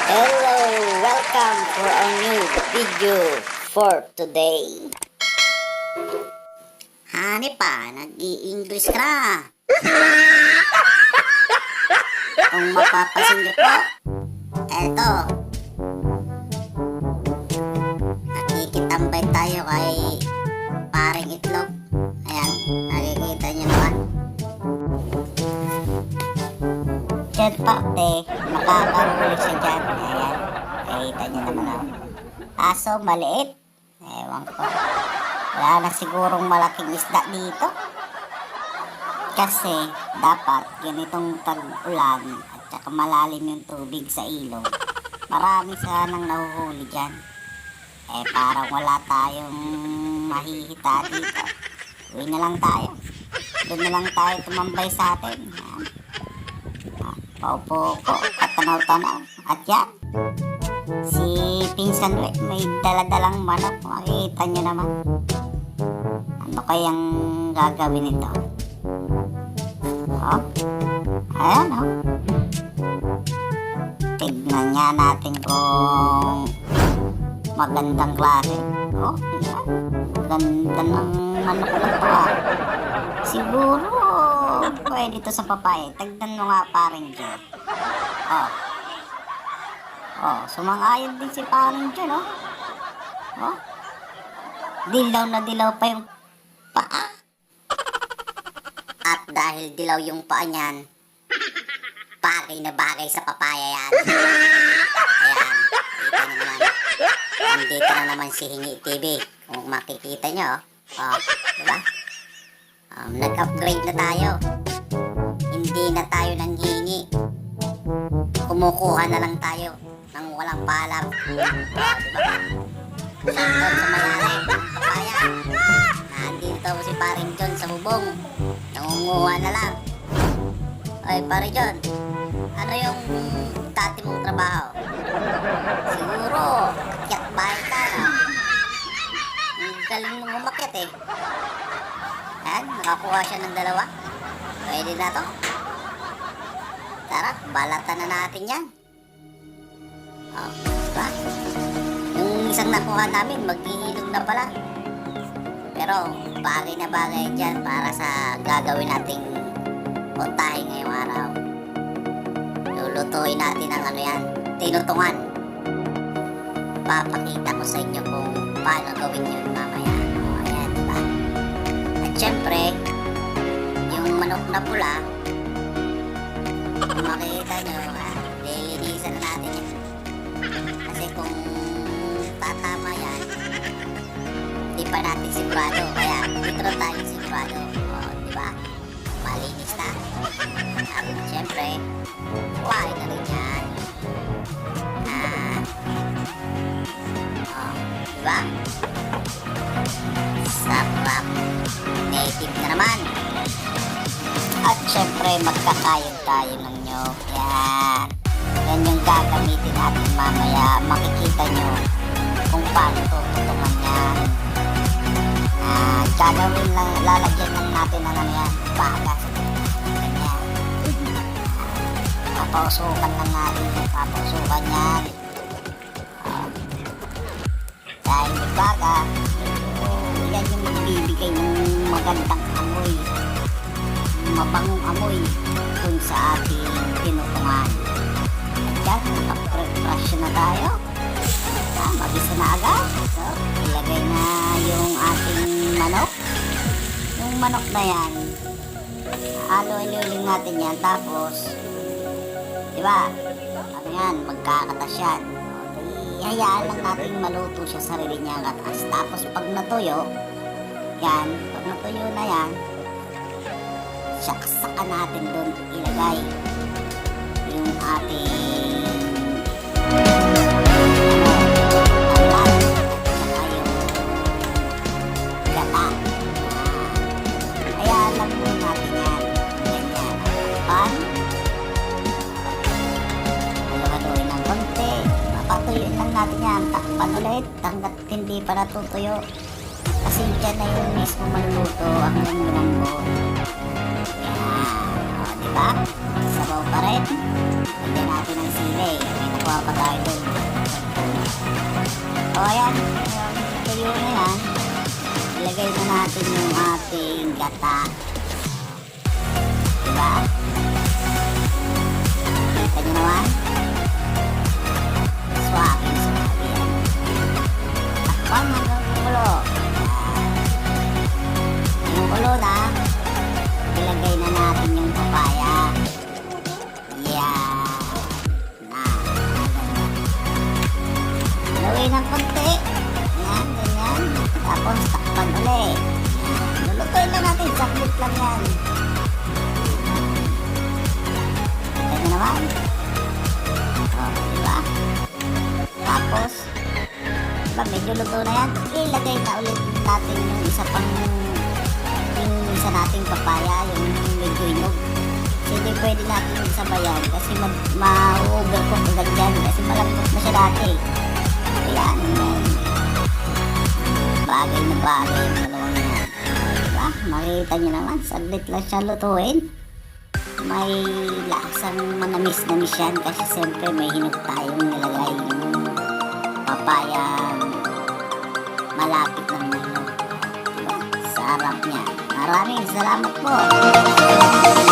Hello! Welcome for a new video for today. Hani pa, nag-i-English ka na. Kung mapapasin niyo po, eto. Nakikitambay tayo kay paring itlog. Ayan, nakikita niyo naman. Diyan parte, makakahuli siya dyan. Ayan, nakikita niyo naman ako. Aso, maliit. Ewan ko. Wala na sigurong malaking isda dito. Kasi dapat ganitong tag-ulan at saka malalim yung tubig sa ilog. Marami sanang nahuhuli dyan. Parang wala tayong mahihita dito. Uwi na lang tayo. Doon na lang tayo tumambay sa atin. Yan. Paupo ko, katanaw-tanaw. At yan, si Pinsan may daladalang manok. Makikita nyo naman. Ano kayang gagawin ito? Oh, ayan oh. Tignan nga natin kung magandang klase. Oh, yan. Ganda ng manok na to ah. Siguro pwede ito sa papaya. Tignan mo nga paring dyan. Oh. Oh, sumang-ayon din si paring dyan oh. Oh. Dilaw na dilaw pa yung paa. At dahil dilaw yung paa niyan, bagay na bagay sa papaya yan. Ayan, kita nyo naman. Nandito na naman si Hingi TV. Kung makikita nyo, oh, diba? Nag-upgrade na tayo. Hindi na tayo nang hingi. Kumukuha na lang tayo ng walang paalam. Oh, diba? Shoutout sa mayari ng papaya. Nandito si paring John sa bubong. Nangunguha na lang. Oy, paring John, ano yung dati mong trabaho? Siguro, akyat bahay ka. Ang galing mong umakyat eh. Yan, nakakuha siya ng dalawa. Pwede na to. Tara, balatan na natin yan. Oh, diba? Yung isang nakuha namin, maghihilog na pala. Pero bagay na bagay dyan para sa gagawin nating puntahe ngayong araw. Lulutuin natin ang ano yan, tinutungan. Papakita ko sa inyo kung paano gawin yun mamaya. O, ayan, diba? At syempre, yung manok na pula, kung makikita nyo, lilinisan na natin yan. Kasi kung tatama yan, di pa natin sigurado. Kaya dito na tayo sigurado. O, diba? Malinis na. At syempre, kuhain na rin yan. O, diba? Sarap. Native na naman. At syempre, magkakayod tayo ng nyog. Yan. Yan yung gagamitin natin mamaya. Makikita nyo kung paano tututungan yan. Gagawin lang, lalagyan lang natin ng ano yan, bagas. Ganyan. Papausukan lang natin yung papausukan yan. Dahil may baga, yan yung magbibigay ng magandang amoy. Mabangong amoy dun sa ating tinutungan. At yan, nakapre-fresh na tayo. Mabisa na agad. So, ilagay na yung ating manok. Yung manok na yan, alo-iluling natin yan. Tapos, diba? Ano yan, magkakatas yan. Ihayaan lang natin maluto siya sa sarili niya katas. Tapos, pag natuyo, yan, pag natuyo na yan, saka natin doon ilagay yung ating natin yan, takpan ulit hanggat hindi pa natutuyo kasi dyan na yung mismo maluluto ang lumulambot. Yan, o, diba? Diba? Sabaw pa rin. Lagyan natin ng sili. May nakuha pa tayo dun. O ayan, tuyo na yan. Ilagay na natin yung ating gata. Diba? Kita nyo naman. Swabe yan. Takpan hanggang kulo. Yung kulo na, ilagay na natin yung papaya. Yan. Ilagay ng konti. Yan, ganyan. Tapos takpan ulit. Lulutuin lang natin. Saklit lang yan. Kita nyo naman. O, diba? Tapos, diba medyo luto na yan. Ilagay na ulit natin yung isa pang nating papaya, yung medyo inog. Kasi hindi pwede natin sabayan kasi ma-overcook agad yan kasi malambot na siya dati. Ayan, bagay na bagay yung dalawang yan. Diba? Makikita nyo naman, saglit lang siya lutuin. May lasang manamis-namis yan kasi siyempre may hinog tayong nilagay yung papaya malapit ng hinog. Diba? Sarap niya. Maraming salamat po.